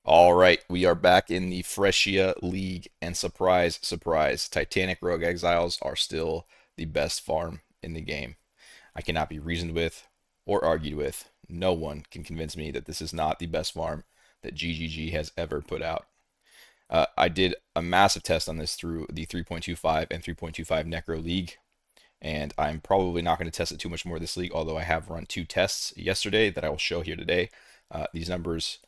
All right, we are back in the Phrecia League, and surprise, surprise, Titanic Rogue Exiles are still the best farm in the game. I cannot be reasoned with or argued with. No one can convince me that this is not the best farm that GGG has ever put out. I did a massive test on this through the 3.25 and 3.25 Necro League, and I'm probably not going to test it too much more this league, although I have run two tests yesterday that I will show here today. These numbers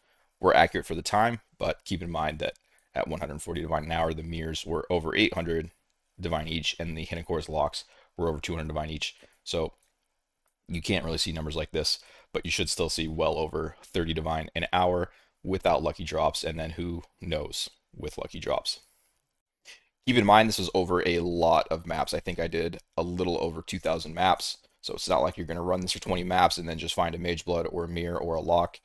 were accurate for the time, but keep in mind that at 140 divine an hour, the mirrors were over 800 divine each, and the hidden cores locks were over 200 divine each. So you can't really see numbers like this, but you should still see well over 30 divine an hour without lucky drops, and then who knows with lucky drops. Keep in mind, this was over a lot of maps. I think I did a little over 2,000 maps. So it's not like you're going to run this for 20 maps and then just find a Mageblood or a Mirror or a Lock.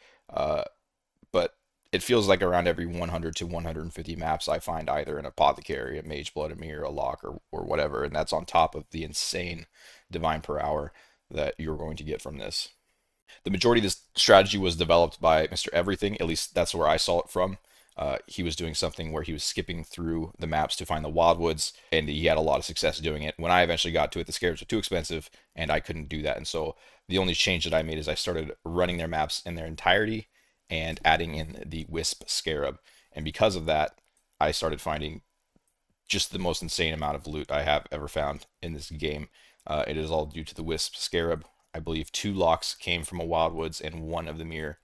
But it feels like around every 100 to 150 maps, I find either an Apothecary, a Mageblood, a Mirror, a Lock, or whatever. And that's on top of the insane Divine per hour that you're going to get from this. The majority of this strategy was developed by Mr. Everything. At least that's where I saw it from. He was doing something where he was skipping through the maps to find the wildwoods, and he had a lot of success doing it. When I eventually got to it, the scarabs were too expensive, and I couldn't do that. And so the only change that I made is I started running their maps in their entirety and adding in the Wisp scarab. And because of that, I started finding just the most insane amount of loot I have ever found in this game. It is all due to the Wisp scarab. I believe two locks came from a wildwoods, and one of the mirror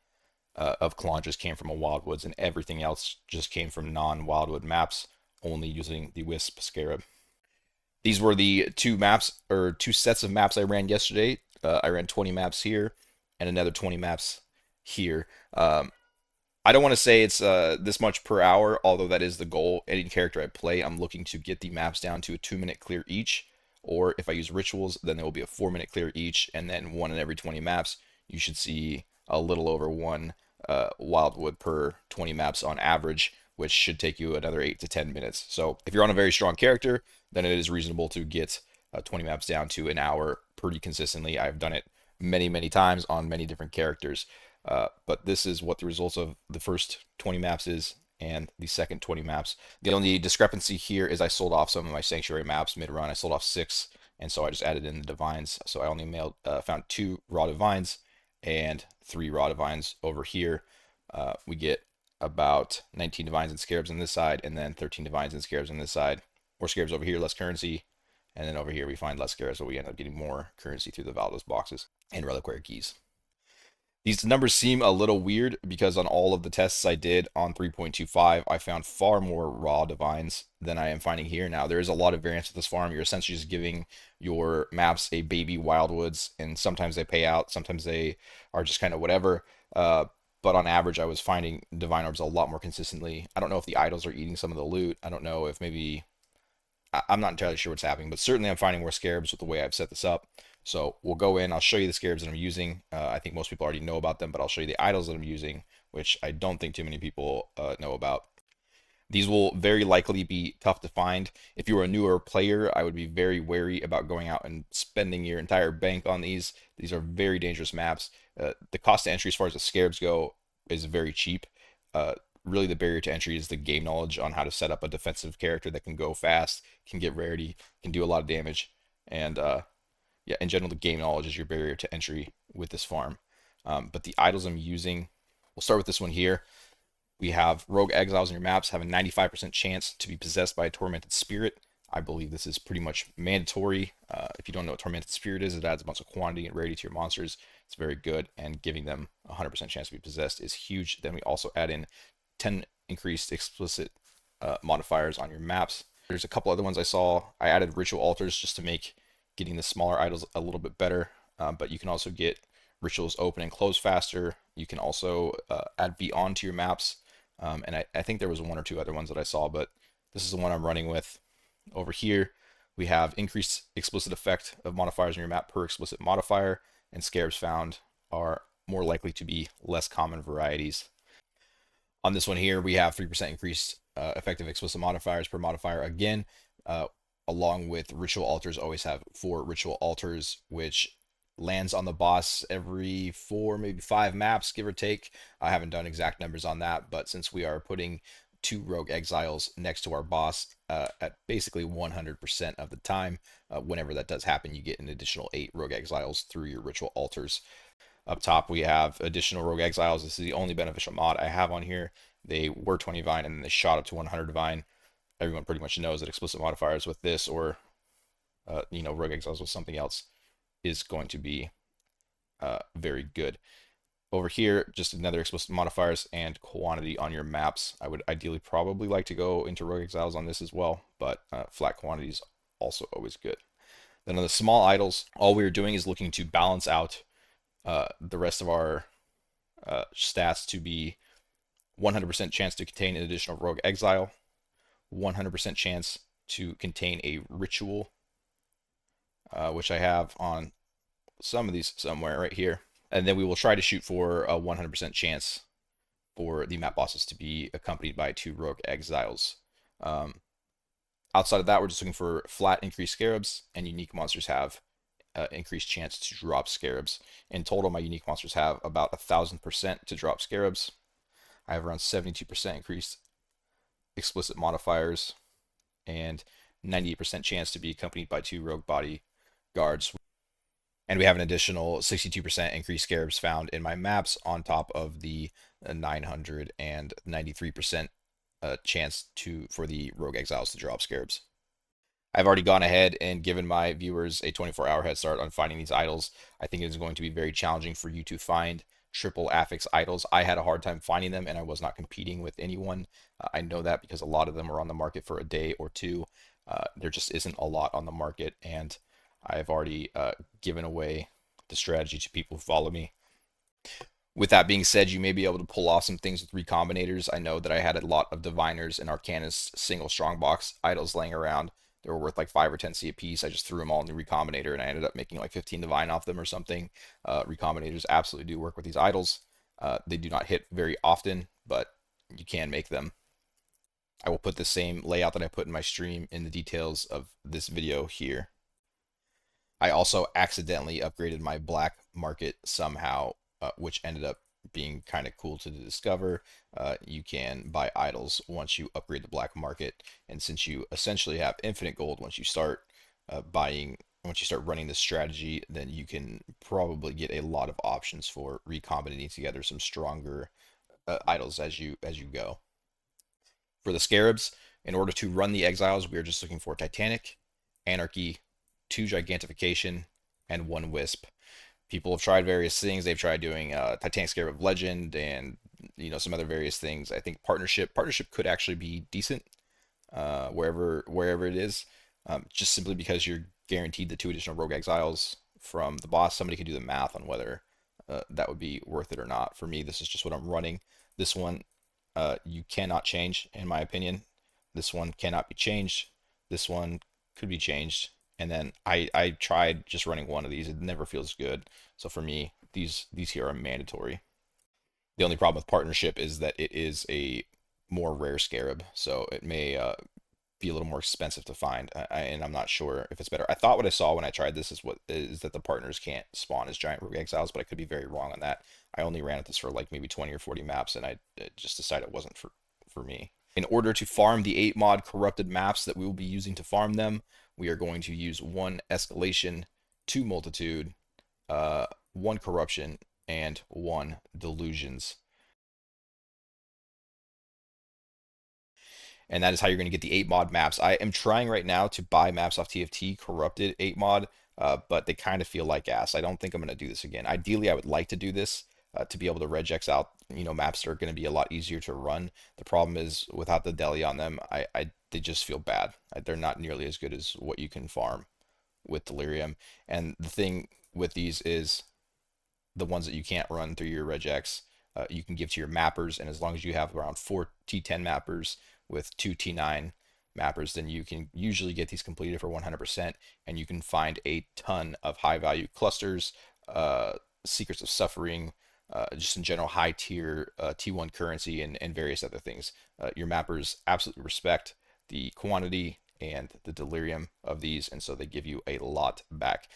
of Calandras came from a Wildwoods, and everything else just came from non-Wildwood maps, only using the Wisp Scarab. These were the two maps, or two sets of maps I ran yesterday. I ran 20 maps here, and another 20 maps here. I don't want to say it's this much per hour, although that is the goal. Any character I play, I'm looking to get the maps down to a 2-minute clear each, or if I use rituals, then there will be a 4-minute clear each, and then one in every 20 maps. You should see a little over one wildwood per 20 maps on average, which should take you another 8 to 10 minutes. So if you're on a very strong character, then it is reasonable to get 20 maps down to an hour pretty consistently. I've done it many, many times on many different characters. But this is what the results of the first 20 maps is, and the second 20 maps. The only discrepancy here is I sold off some of my sanctuary maps mid-run. I sold off 6, and so I just added in the divines. So I only found 2 raw divines and 3 raw divines over here. We get about 19 divines and scarabs on this side, and then 13 divines and scarabs on this side. More scarabs over here, less currency. And then over here we find less scarabs, so we end up getting more currency through the Valdos boxes and reliquary keys. These numbers seem a little weird because on all of the tests I did on 3.25, I found far more raw divines than I am finding here. Now, there is a lot of variance with this farm. You're essentially just giving your maps a baby wildwoods, and sometimes they pay out, sometimes they are just kind of whatever. But on average, I was finding divine orbs a lot more consistently. I don't know if the idols are eating some of the loot. I don't know if maybe I'm not entirely sure what's happening, but certainly I'm finding more scarabs with the way I've set this up. So we'll go in, I'll show you the scarabs that I'm using. I think most people already know about them, but I'll show you the idols that I'm using, which I don't think too many people know about. These will very likely be tough to find. If you are a newer player, I would be very wary about going out and spending your entire bank on these. These are very dangerous maps. The cost to entry as far as the scarabs go is very cheap. Really the barrier to entry is the game knowledge on how to set up a defensive character that can go fast, can get rarity, can do a lot of damage, and yeah, in general, the game knowledge is your barrier to entry with this farm. But the idols I'm using, we'll start with this one here. We have Rogue Exiles in your maps have a 95% chance to be possessed by a tormented spirit. I believe this is pretty much mandatory. If you don't know what tormented spirit is, it adds a bunch of quantity and rarity to your monsters. It's very good, and giving them a 100% chance to be possessed is huge. Then we also add in 10 increased explicit modifiers on your maps. There's a couple other ones I saw. I added ritual altars just to make getting the smaller idols a little bit better, but you can also get rituals open and close faster. You can also add beyond to your maps, and I think there was 1 or 2 other ones that I saw, but this is the one I'm running with. Over here, we have increased explicit effect of modifiers on your map per explicit modifier, and scarabs found are more likely to be less common varieties. On this one here, we have 3% increased effective explicit modifiers per modifier again. Along with ritual altars, always have 4 ritual altars, which lands on the boss every 4, maybe 5 maps, give or take. I haven't done exact numbers on that, but since we are putting 2 rogue exiles next to our boss at basically 100% of the time, whenever that does happen, you get an additional 8 rogue exiles through your ritual altars. Up top, we have additional rogue exiles. This is the only beneficial mod I have on here. They were 20 divine and then they shot up to 100 divine. Everyone pretty much knows that explicit modifiers with this or rogue exiles with something else is going to be very good. Over here, just another explicit modifiers and quantity on your maps. I would ideally probably like to go into rogue exiles on this as well, but flat quantity is also always good. Then on the small idols, all we are doing is looking to balance out the rest of our stats to be 100% chance to contain an additional rogue exile, 100% chance to contain a ritual, which I have on some of these somewhere right here. And then we will try to shoot for a 100% chance for the map bosses to be accompanied by 2 rogue exiles. Outside of that, we're just looking for flat increased scarabs, and unique monsters have increased chance to drop scarabs. In total, my unique monsters have about 1,000% to drop scarabs. I have around 72% increased explicit modifiers and 98% chance to be accompanied by 2 rogue body guards. And we have an additional 62% increased scarabs found in my maps on top of the 993% chance for the rogue exiles to drop scarabs. I've already gone ahead and given my viewers a 24-hour head start on finding these idols. I think it is going to be very challenging for you to find triple affix idols. I had a hard time finding them and I was not competing with anyone. I know that because a lot of them are on the market for a day or two. There just isn't a lot on the market, and I've already given away the strategy to people who follow me. With that being said, you may be able to pull off some things with recombinators. I know that I had a lot of diviners and arcanists single strongbox idols laying around. They were worth like 5 or 10 C a piece. I just threw them all in the recombinator and I ended up making like 15 divine off them or something. Recombinators absolutely do work with these idols. They do not hit very often, but you can make them. I will put the same layout that I put in my stream in the details of this video here. I also accidentally upgraded my black market somehow, which ended up being kind of cool to discover. You can buy idols once you upgrade the black market, and since you essentially have infinite gold once you start running this strategy, then you can probably get a lot of options for recombinating together some stronger idols as you go. For the scarabs, in order to run the exiles, we are just looking for Titanic, Anarchy, 2 Gigantification, and 1 Wisp. People have tried various things. They've tried doing Titanic Scarab of Legend and some other various things. I think partnership could actually be decent wherever it is, just simply because you're guaranteed the 2 additional rogue exiles from the boss. Somebody can do the math on whether that would be worth it or not. For me, this is just what I'm running. This one you cannot change, in my opinion. This one cannot be changed. This one could be changed. And then I tried just running one of these. It never feels good. So for me, these here are mandatory. The only problem with partnership is that it is a more rare scarab, so it may be a little more expensive to find. And I'm not sure if it's better. I thought what I saw when I tried this is that the partners can't spawn as giant rogue exiles, but I could be very wrong on that. I only ran at this for like maybe 20 or 40 maps, and I just decided it wasn't for me. In order to farm the 8 mod corrupted maps that we will be using to farm them, we are going to use 1 escalation, 2 multitude, 1 corruption, and 1 delusions. And that is how you're going to get the 8 mod maps. I am trying right now to buy maps off TFT corrupted 8 mod, but they kind of feel like ass. I don't think I'm going to do this again. Ideally, I would like to do this to be able to regex out maps that are going to be a lot easier to run. The problem is without the deli on them, they just feel bad. They're not nearly as good as what you can farm with delirium. And the thing with these is the ones that you can't run through your regex, you can give to your mappers, and as long as you have around 4 T10 mappers with 2 T9 mappers, then you can usually get these completed for 100%, and you can find a ton of high value clusters, secrets of suffering, just in general high tier T1 currency and various other things. Your mappers absolutely respect the quantity and the delirium of these, and so they give you a lot back.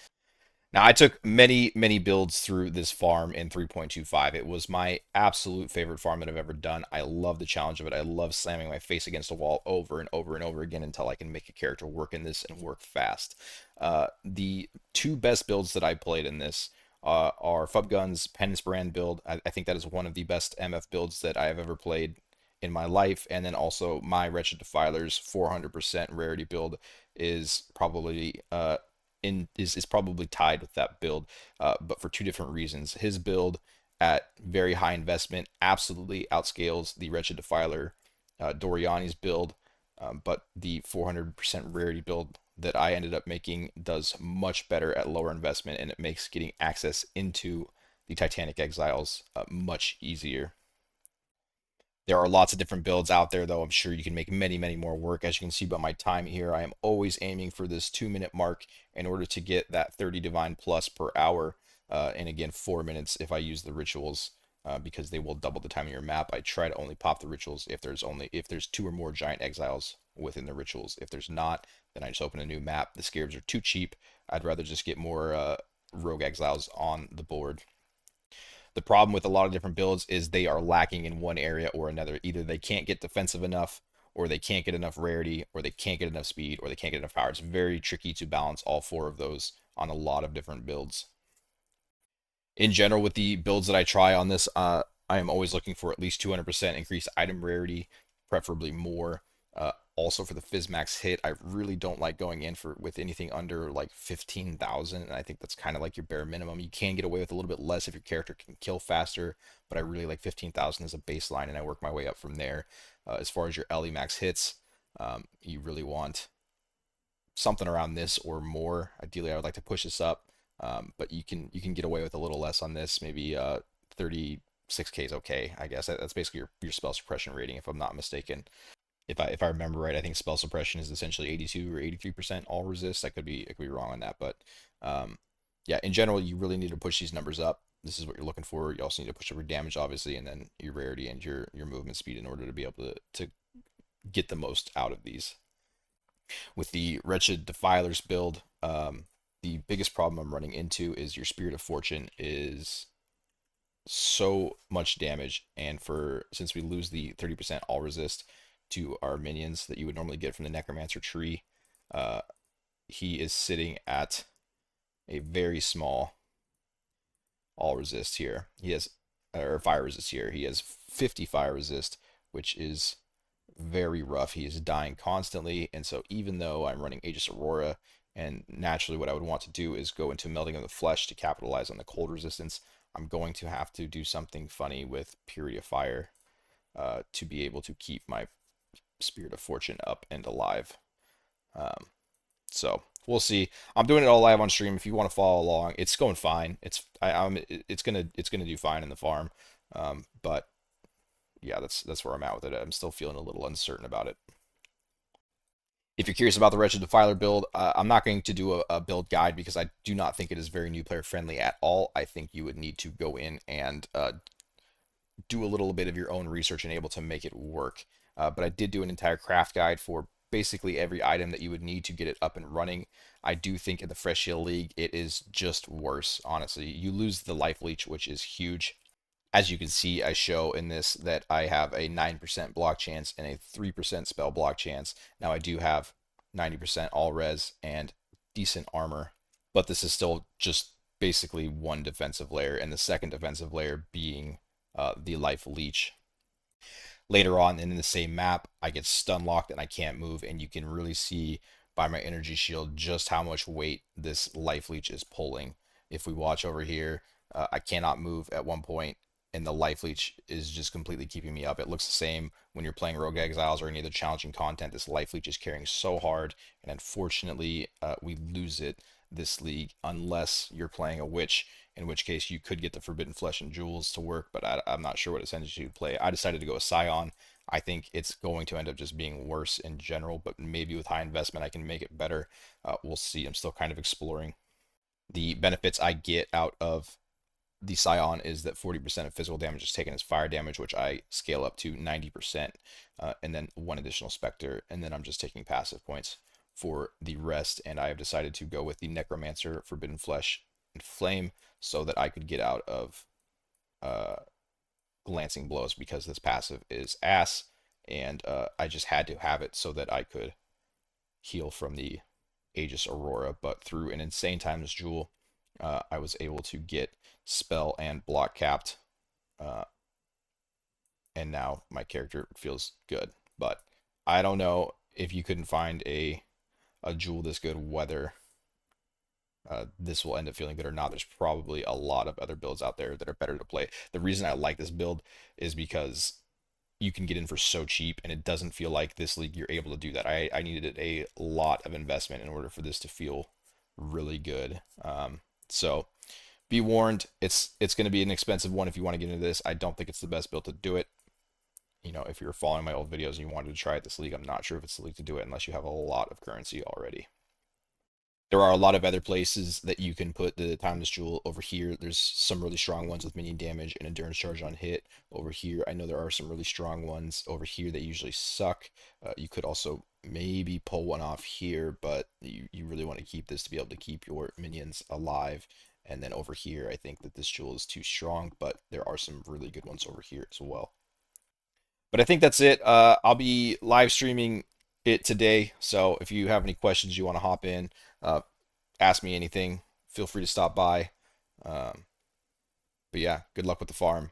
Now, I took many builds through this farm in 3.25. It was my absolute favorite farm that I've ever done. I love the challenge of it. I love slamming my face against a wall over and over and over again until I can make a character work in this and work fast. The two best builds that I played in this are Fubgun's Penance Brand build. I think that is one of the best MF builds that I have ever played in my life. And then also my Wretched Defiler's 400% rarity build is probably is probably tied with that build, but for two different reasons. His build at very high investment absolutely outscales the Wretched Defiler Doriani's build, but the 400% rarity build that I ended up making does much better at lower investment, and it makes getting access into the Titanic Exiles much easier. There are lots of different builds out there, though. I'm sure you can make many more work. As you can see by my time here, I am always aiming for this 2 minute mark in order to get that 30 divine plus per hour. And again, 4 minutes if I use the rituals, because they will double the time of your map. I try to only pop the rituals if there's two or more giant exiles within the rituals. If there's not, then I just open a new map. The scarabs are too cheap. I'd rather just get more rogue exiles on the board. The problem with a lot of different builds is they are lacking in one area or another. Either they can't get defensive enough, or they can't get enough rarity, or they can't get enough speed, or they can't get enough power. It's very tricky to balance all four of those on a lot of different builds. In general, with the builds that I try on this, I am always looking for at least 200% increased item rarity, preferably more. Also for the Fizmax hit, I really don't like going in for with anything under like 15,000, and I think that's kind of like your bare minimum. You can get away with a little bit less if your character can kill faster, but I really like 15,000 as a baseline, and I work my way up from there. As far as your LE max hits, you really want something around this or more. Ideally, I would like to push this up, but you can get away with a little less on this. Maybe 36k is okay, I guess. That's basically your spell suppression rating, if I'm not mistaken. If I remember right, I think spell suppression is essentially 82 or 83% all resist. I could be wrong on that, but yeah, in general, you really need to push these numbers up. This is what you're looking for. You also need to push up your damage, obviously, and then your rarity and your movement speed in order to be able to get the most out of these. With the Wretched Defilers build, the biggest problem I'm running into is your Spirit of Fortune is so much damage, and for since we lose the 30% all resist to our minions that you would normally get from the Necromancer tree, uh, he is sitting at a very small all resist here. He has or fire resist here. He has 50 fire resist, which is very rough. He is dying constantly, and so even though I'm running Aegis Aurora, and naturally what I would want to do is go into Melting of the Flesh to capitalize on the cold resistance, I'm going to have to do something funny with Purity of Fire to be able to keep my Spirit of Fortune up and alive. Um, so we'll see. I'm doing it all live on stream. If you want to follow along, it's going fine. It's gonna do fine in the farm. But yeah, that's where I'm at with it. I'm still feeling a little uncertain about it. If you're curious about the Wretched Defiler build, I'm not going to do a build guide because I do not think it is very new player friendly at all. I think you would need to go in and do a little bit of your own research and able to make it work. But I did do an entire craft guide for basically every item that you would need to get it up and running. I do think in the Phrecia League it is just worse, honestly. You lose the life leech, which is huge. As you can see, I show in this that I have a 9% block chance and a 3% spell block chance. Now I do have 90% all res and decent armor, but this is still just basically one defensive layer, and the second defensive layer being the life leech. Later on in the same map, I get stun locked and I can't move, and you can really see by my energy shield just how much weight this life leech is pulling. If we watch over here, I cannot move at one point, and the life leech is just completely keeping me up. It looks the same when you're playing Rogue Exiles or any other challenging content. This life leech is carrying so hard, and unfortunately, we lose it this league unless you're playing a witch, in which case you could get the Forbidden Flesh and Jewels to work, but I'm not sure what Ascendancy you'd play. I decided to go with Scion. I think it's going to end up just being worse in general, but maybe with high investment I can make it better. We'll see. I'm still kind of exploring. The benefits I get out of the Scion is that 40% of physical damage is taken as fire damage, which I scale up to 90%, and then one additional Spectre, and then I'm just taking passive points for the rest, and I have decided to go with the Necromancer Forbidden Flesh and flame so that I could get out of uh, glancing blows because this passive is ass, and I just had to have it so that I could heal from the Aegis Aurora. But through an insane times jewel, I was able to get spell and block capped, uh, and now my character feels good. But I don't know if you couldn't find a jewel this good, whether this will end up feeling good or not. There's probably a lot of other builds out there that are better to play. The reason I like this build is because you can get in for so cheap, and it doesn't feel like this league you're able to do that. I needed a lot of investment in order for this to feel really good. So be warned, it's going to be an expensive one if you want to get into this. I don't think it's the best build to do it. You know, if you're following my old videos and you wanted to try it this league, I'm not sure if it's the league to do it unless you have a lot of currency already. There are a lot of other places that you can put the Timeless Jewel. Over here, there's some really strong ones with minion damage and endurance charge on hit. Over here, I know there are some really strong ones over here that usually suck. You could also maybe pull one off here, but you really want to keep this to be able to keep your minions alive. And then over here, I think that this jewel is too strong, but there are some really good ones over here as well. But I think that's it. I'll be live streaming it today. So if you have any questions, you want to hop in, ask me anything, feel free to stop by. But yeah, good luck with the farm.